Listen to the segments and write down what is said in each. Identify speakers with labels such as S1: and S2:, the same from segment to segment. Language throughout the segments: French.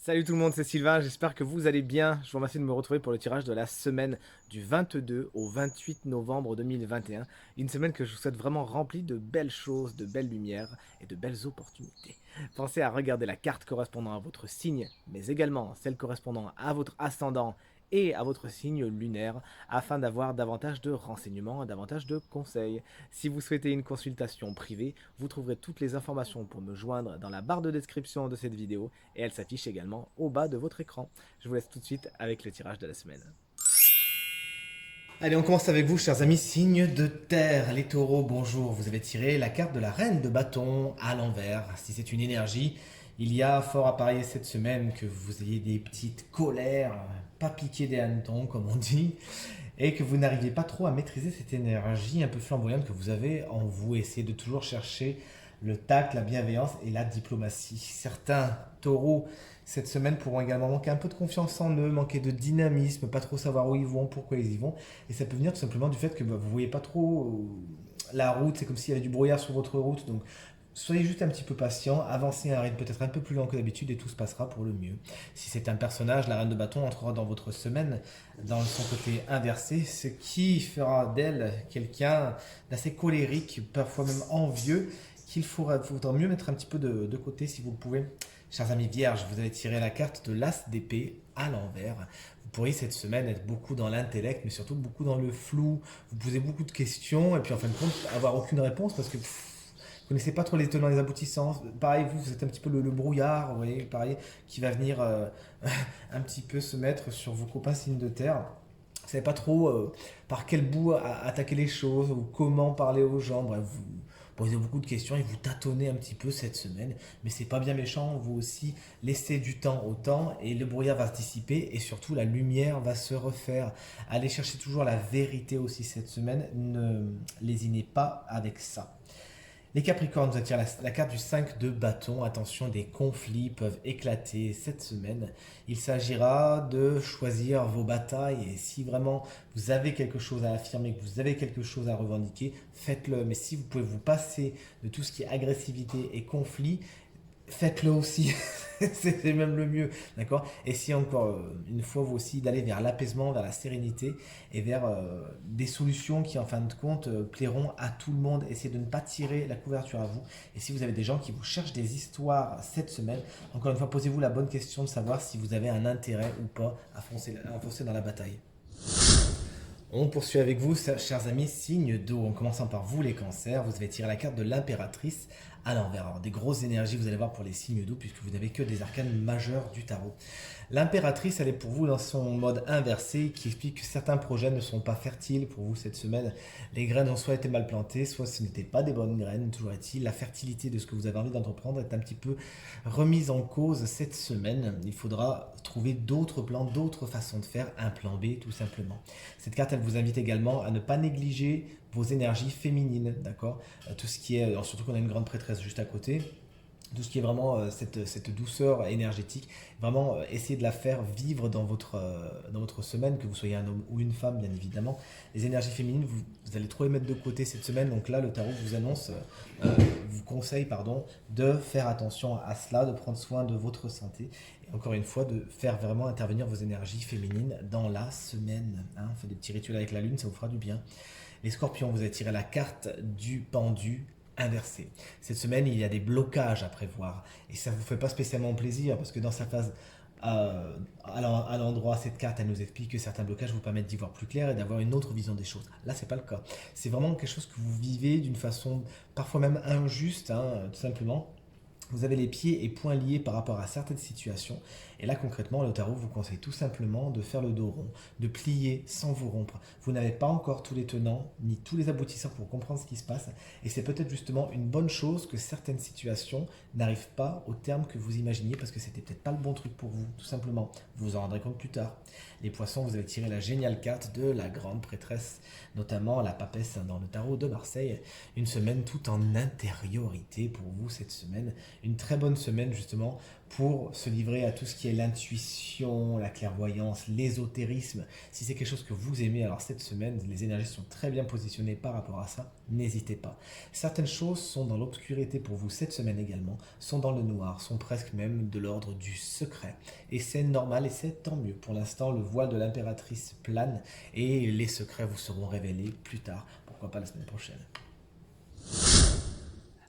S1: Salut tout le monde, c'est Sylvain, j'espère que vous allez bien. Je vous remercie de me retrouver pour le tirage de la semaine du 22 au 28 novembre 2021. Une semaine que je vous souhaite vraiment remplie de belles choses, de belles lumières et de belles opportunités. Pensez à regarder la carte correspondant à votre signe, mais également celle correspondant à votre ascendant et à votre signe lunaire afin d'avoir davantage de renseignements et davantage de conseils. Si vous souhaitez une consultation privée, vous trouverez toutes les informations pour me joindre dans la barre de description de cette vidéo et elle s'affiche également au bas de votre écran. Je vous laisse tout de suite avec le tirage de la semaine. Allez, on commence avec vous, chers amis, signe de terre. Les taureaux, bonjour. Vous avez tiré la carte de la reine de bâton à l'envers. Si c'est une énergie, il y a fort à parier cette semaine que vous ayez des petites colères, pas piquées des hannetons, comme on dit, et que vous n'arriviez pas trop à maîtriser cette énergie un peu flamboyante que vous avez en vous. Essayez de toujours chercher le tact, la bienveillance et la diplomatie. Certains taureaux cette semaine pourront également manquer un peu de confiance en eux, manquer de dynamisme, pas trop savoir où ils vont, pourquoi ils y vont. Et ça peut venir tout simplement du fait que vous ne voyez pas trop la route, c'est comme s'il y avait du brouillard sur votre route. Donc soyez juste un petit peu patient, avancez à un rythme peut-être un peu plus lent que d'habitude et tout se passera pour le mieux. Si c'est un personnage, la reine de bâton entrera dans votre semaine dans son côté inversé, ce qui fera d'elle quelqu'un d'assez colérique, parfois même envieux, qu'il faudra mieux mettre un petit peu de côté si vous le pouvez. Chers amis vierges, vous avez tiré la carte de l'as d'épée à l'envers. Vous pourriez cette semaine être beaucoup dans l'intellect, mais surtout beaucoup dans le flou. Vous posez beaucoup de questions et puis en fin de compte, avoir aucune réponse parce que vous connaissez pas trop les tenants et les aboutissants. Pareil, vous êtes un petit peu le brouillard, vous voyez, pareil, qui va venir un petit peu se mettre sur vos copains signes de terre. Vous savez pas trop par quel bout attaquer les choses ou comment parler aux gens. Bref, vous posez beaucoup de questions et vous tâtonnez un petit peu cette semaine. Mais c'est pas bien méchant, vous aussi laissez du temps au temps et le brouillard va se dissiper et surtout la lumière va se refaire. Allez chercher toujours la vérité aussi cette semaine. Ne lésinez pas avec ça. Les Capricornes vous attirent la carte du 5 de bâton. Attention, des conflits peuvent éclater cette semaine. Il s'agira de choisir vos batailles et si vraiment vous avez quelque chose à affirmer, que vous avez quelque chose à revendiquer, faites-le. Mais si vous pouvez vous passer de tout ce qui est agressivité et conflit, faites-le aussi, c'est même le mieux, d'accord. Essayez encore une fois vous aussi d'aller vers l'apaisement, vers la sérénité et vers des solutions qui en fin de compte plairont à tout le monde. Essayez de ne pas tirer la couverture à vous. Et si vous avez des gens qui vous cherchent des histoires cette semaine, encore une fois, posez-vous la bonne question de savoir si vous avez un intérêt ou pas à foncer dans la bataille. On poursuit avec vous, chers amis, signe d'eau. En commençant par vous, les cancers, vous avez tiré la carte de l'impératrice à l'envers. Alors, des grosses énergies, vous allez voir pour les signes d'eau, puisque vous n'avez que des arcanes majeurs du tarot. L'impératrice, elle est pour vous dans son mode inversé, qui explique que certains projets ne sont pas fertiles pour vous cette semaine. Les graines ont soit été mal plantées, soit ce n'étaient pas des bonnes graines. Toujours est-il, la fertilité de ce que vous avez envie d'entreprendre est un petit peu remise en cause cette semaine. Il faudra trouver d'autres plans, d'autres façons de faire, un plan B tout simplement. Cette carte, elle vous invite également à ne pas négliger vos énergies féminines, d'accord. Tout ce qui est, alors surtout qu'on a une grande prêtresse juste à côté, tout ce qui est vraiment cette douceur énergétique, vraiment essayez de la faire vivre dans votre semaine, que vous soyez un homme ou une femme, bien évidemment. Les énergies féminines, vous allez trop les mettre de côté cette semaine, donc là, le tarot vous annonce, vous conseille, pardon, de faire attention à cela, de prendre soin de votre santé, et encore une fois, de faire vraiment intervenir vos énergies féminines dans la semaine. Hein. Faites des petits rituels avec la lune, ça vous fera du bien. Les scorpions, vous avez tiré la carte du pendu inversé. Cette semaine, il y a des blocages à prévoir et ça ne vous fait pas spécialement plaisir parce que dans sa phase à l'endroit, cette carte, elle nous explique que certains blocages vous permettent d'y voir plus clair et d'avoir une autre vision des choses. Là, c'est pas le cas. C'est vraiment quelque chose que vous vivez d'une façon parfois même injuste, hein, tout simplement. Vous avez les pieds et poings liés par rapport à certaines situations. Et là, concrètement, le tarot vous conseille tout simplement de faire le dos rond, de plier sans vous rompre. Vous n'avez pas encore tous les tenants, ni tous les aboutissants pour comprendre ce qui se passe. Et c'est peut-être justement une bonne chose que certaines situations n'arrivent pas au terme que vous imaginiez parce que c'était peut-être pas le bon truc pour vous, tout simplement. Vous vous en rendrez compte plus tard. Les poissons, vous avez tiré la géniale carte de la grande prêtresse, notamment la papesse dans le tarot de Marseille. Une semaine tout en intériorité pour vous cette semaine. une très bonne semaine justement pour se livrer à tout ce qui est l'intuition, la clairvoyance, l'ésotérisme. Si c'est quelque chose que vous aimez, alors cette semaine, les énergies sont très bien positionnées par rapport à ça. N'hésitez pas. Certaines choses sont dans l'obscurité pour vous cette semaine également, sont dans le noir, sont presque même de l'ordre du secret. Et c'est normal et c'est tant mieux. Pour l'instant, le voile de l'impératrice plane et les secrets vous seront révélés plus tard. Pourquoi pas la semaine prochaine.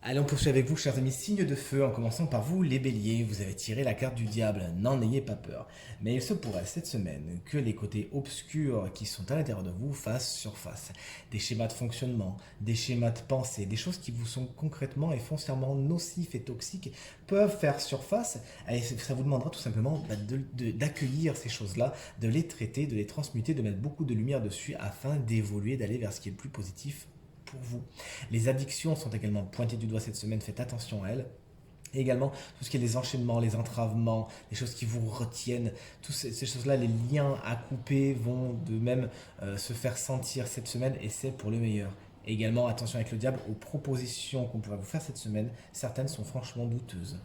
S1: Allez, on poursuit avec vous, chers amis, signes de feu, en commençant par vous, les béliers. Vous avez tiré la carte du diable, n'en ayez pas peur. Mais il se pourrait cette semaine que les côtés obscurs qui sont à l'intérieur de vous fassent surface. Des schémas de fonctionnement, des schémas de pensée, des choses qui vous sont concrètement et foncièrement nocifs et toxiques peuvent faire surface. Et ça vous demandera tout simplement d'accueillir ces choses-là, de les traiter, de les transmuter, de mettre beaucoup de lumière dessus afin d'évoluer, d'aller vers ce qui est le plus positif pour vous. Les addictions sont également pointées du doigt cette semaine, faites attention à elles. Et également, tout ce qui est les enchaînements, les entravements, les choses qui vous retiennent, toutes ces choses-là, les liens à couper vont de même se faire sentir cette semaine et c'est pour le meilleur. Et également, attention avec le diable, aux propositions qu'on pourrait vous faire cette semaine, certaines sont franchement douteuses.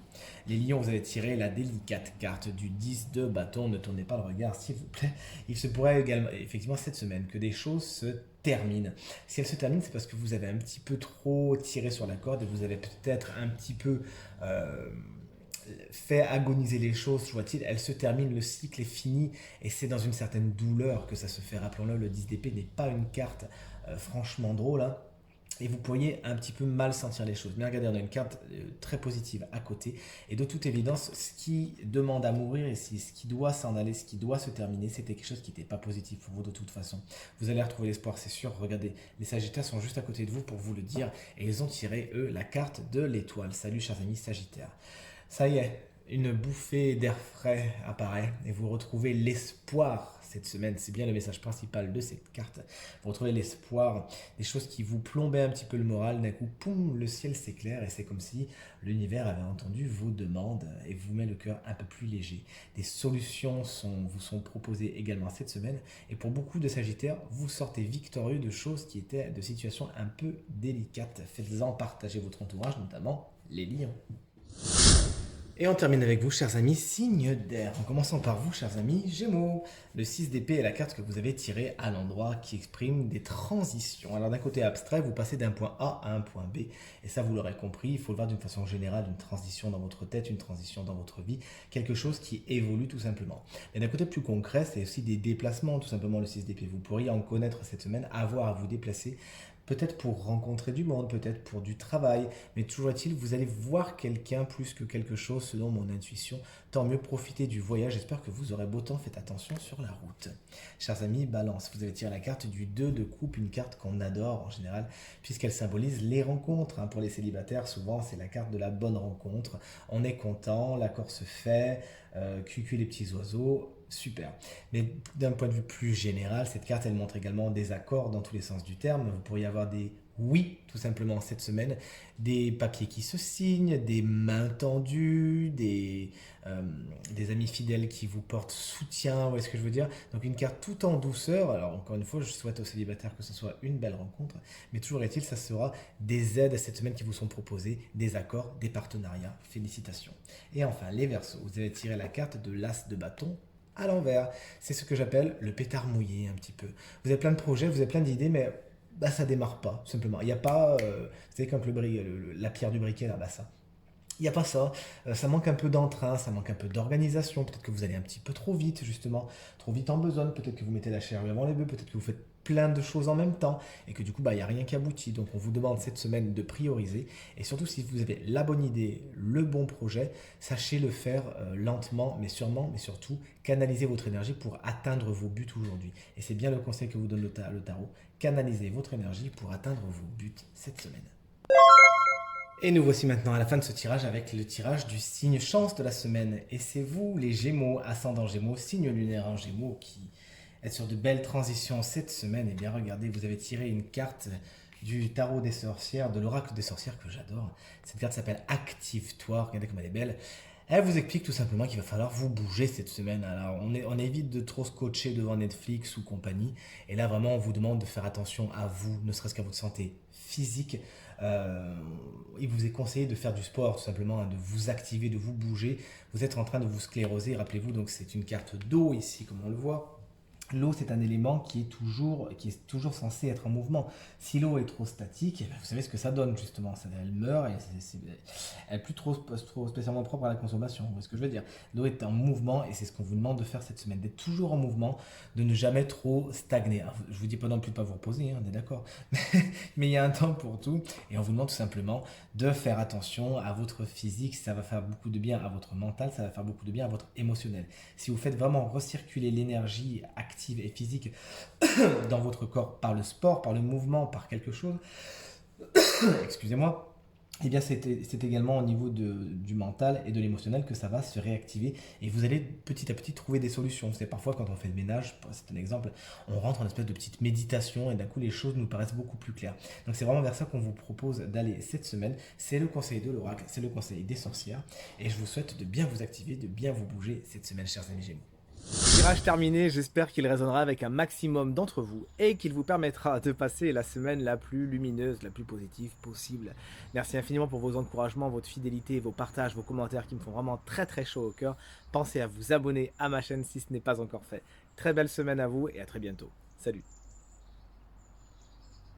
S1: Les lions, vous avez tiré la délicate carte du 10 de bâton, ne tournez pas le regard s'il vous plaît. Il se pourrait également, effectivement cette semaine, que des choses se terminent. Si elles se terminent, c'est parce que vous avez un petit peu trop tiré sur la corde et vous avez peut-être un petit peu fait agoniser les choses, vois-t-il. Elles se terminent, le cycle est fini et c'est dans une certaine douleur que ça se fait. Rappelons-le, le 10 d'épée n'est pas une carte franchement drôle, hein. Et vous pourriez un petit peu mal sentir les choses. Mais regardez, on a une carte très positive à côté. Et de toute évidence, ce qui demande à mourir et ce qui doit s'en aller, ce qui doit se terminer, c'était quelque chose qui n'était pas positif pour vous de toute façon. Vous allez retrouver l'espoir, c'est sûr. Regardez, les Sagittaires sont juste à côté de vous pour vous le dire. Et ils ont tiré, eux, la carte de l'étoile. Salut, chers amis Sagittaires. Ça y est, une bouffée d'air frais apparaît et vous retrouvez l'espoir cette semaine. C'est bien le message principal de cette carte. Vous retrouvez l'espoir, des choses qui vous plombaient un petit peu le moral. D'un coup, poum, le ciel s'éclaire et c'est comme si l'univers avait entendu vos demandes et vous met le cœur un peu plus léger. Des solutions vous sont proposées également cette semaine et pour beaucoup de Sagittaires, vous sortez victorieux de choses qui étaient de situations un peu délicates. Faites-en partager votre entourage, notamment les lions. Et on termine avec vous, chers amis, signes d'air. En commençant par vous, chers amis, Gémeaux. Le 6 d'épée est la carte que vous avez tirée à l'endroit qui exprime des transitions. Alors d'un côté abstrait, vous passez d'un point A à un point B. Et ça, vous l'aurez compris, il faut le voir d'une façon générale, une transition dans votre tête, une transition dans votre vie, quelque chose qui évolue tout simplement. Mais d'un côté plus concret, c'est aussi des déplacements, tout simplement le 6 d'épée. Vous pourriez en connaître cette semaine, avoir à vous déplacer. Peut-être pour rencontrer du monde, peut-être pour du travail, mais toujours est-il, vous allez voir quelqu'un plus que quelque chose selon mon intuition. Tant mieux, profitez du voyage, j'espère que vous aurez beau temps, faites attention sur la route. Chers amis, Balance, vous avez tiré la carte du 2 de coupe, une carte qu'on adore en général, puisqu'elle symbolise les rencontres. Pour les célibataires, souvent c'est la carte de la bonne rencontre. On est content, l'accord se fait, cucu les petits oiseaux. Super. Mais d'un point de vue plus général, cette carte, elle montre également des accords dans tous les sens du terme. Vous pourriez avoir des oui, tout simplement, cette semaine, des papiers qui se signent, des mains tendues, des amis fidèles qui vous portent soutien, vous voyez ce que je veux dire? Donc une carte tout en douceur. Alors encore une fois, je souhaite aux célibataires que ce soit une belle rencontre, mais toujours est-il, ça sera des aides cette semaine qui vous sont proposées, des accords, des partenariats. Félicitations. Et enfin, les Verseaux, vous avez tiré la carte de l'As de bâton à l'envers. C'est ce que j'appelle le pétard mouillé un petit peu. Vous avez plein de projets, vous avez plein d'idées, mais ça démarre pas, tout simplement. Il n'y a pas, vous savez, comme la pierre du briquet, là, ça. Il n'y a pas ça. Ça manque un peu d'entrain, ça manque un peu d'organisation. Peut-être que vous allez un petit peu trop vite, justement. Trop vite en besogne. Peut-être que vous mettez la charrue avant les bœufs. Peut-être que vous faites plein de choses en même temps et que du coup, il n'y a rien qui aboutit. Donc, on vous demande cette semaine de prioriser. Et surtout, si vous avez la bonne idée, le bon projet, sachez le faire lentement, mais sûrement, mais surtout, canaliser votre énergie pour atteindre vos buts aujourd'hui. Et c'est bien le conseil que vous donne le tarot. Canalisez votre énergie pour atteindre vos buts cette semaine. Et nous voici maintenant à la fin de ce tirage avec le tirage du signe chance de la semaine. Et c'est vous, les Gémeaux, ascendant Gémeaux, signe lunaire en Gémeaux, qui êtes sur de belles transitions cette semaine. Et bien regardez, vous avez tiré une carte du tarot des sorcières, de l'oracle des sorcières que j'adore. Cette carte s'appelle Active-toi, regardez comme elle est belle. Elle vous explique tout simplement qu'il va falloir vous bouger cette semaine. Alors on évite de trop se coacher devant Netflix ou compagnie. Et là vraiment on vous demande de faire attention à vous, ne serait-ce qu'à votre santé physique, il vous est conseillé de faire du sport, tout simplement, hein, de vous activer, de vous bouger. Vous êtes en train de vous scléroser, rappelez-vous, donc c'est une carte d'eau ici, comme on le voit. L'eau, c'est un élément qui est toujours censé être en mouvement. Si l'eau est trop statique, eh ben, vous savez ce que ça donne justement. Elle meurt et elle n'est plus trop spécialement propre à la consommation. Vous voyez ce que je veux dire? L'eau est en mouvement et c'est ce qu'on vous demande de faire cette semaine, d'être toujours en mouvement, de ne jamais trop stagner. Alors, je vous dis pas non plus de ne pas vous reposer, hein, on est d'accord. Mais il y a un temps pour tout et on vous demande tout simplement de faire attention à votre physique. Ça va faire beaucoup de bien à votre mental, ça va faire beaucoup de bien à votre émotionnel. Si vous faites vraiment recirculer l'énergie active et physique dans votre corps par le sport, par le mouvement, par quelque chose, excusez-moi, eh bien c'est également au niveau du mental et de l'émotionnel que ça va se réactiver et vous allez petit à petit trouver des solutions. C'est parfois quand on fait le ménage, c'est un exemple, on rentre en espèce de petite méditation et d'un coup les choses nous paraissent beaucoup plus claires. Donc c'est vraiment vers ça qu'on vous propose d'aller cette semaine. C'est le conseil de l'oracle, c'est le conseil des sorcières et je vous souhaite de bien vous activer, de bien vous bouger cette semaine, chers amis Gémeaux.
S2: Tirage terminé, j'espère qu'il résonnera avec un maximum d'entre vous et qu'il vous permettra de passer la semaine la plus lumineuse, la plus positive possible. Merci infiniment pour vos encouragements, votre fidélité, vos partages, vos commentaires qui me font vraiment très très chaud au cœur. Pensez à vous abonner à ma chaîne si ce n'est pas encore fait. Très belle semaine à vous et à très bientôt. Salut!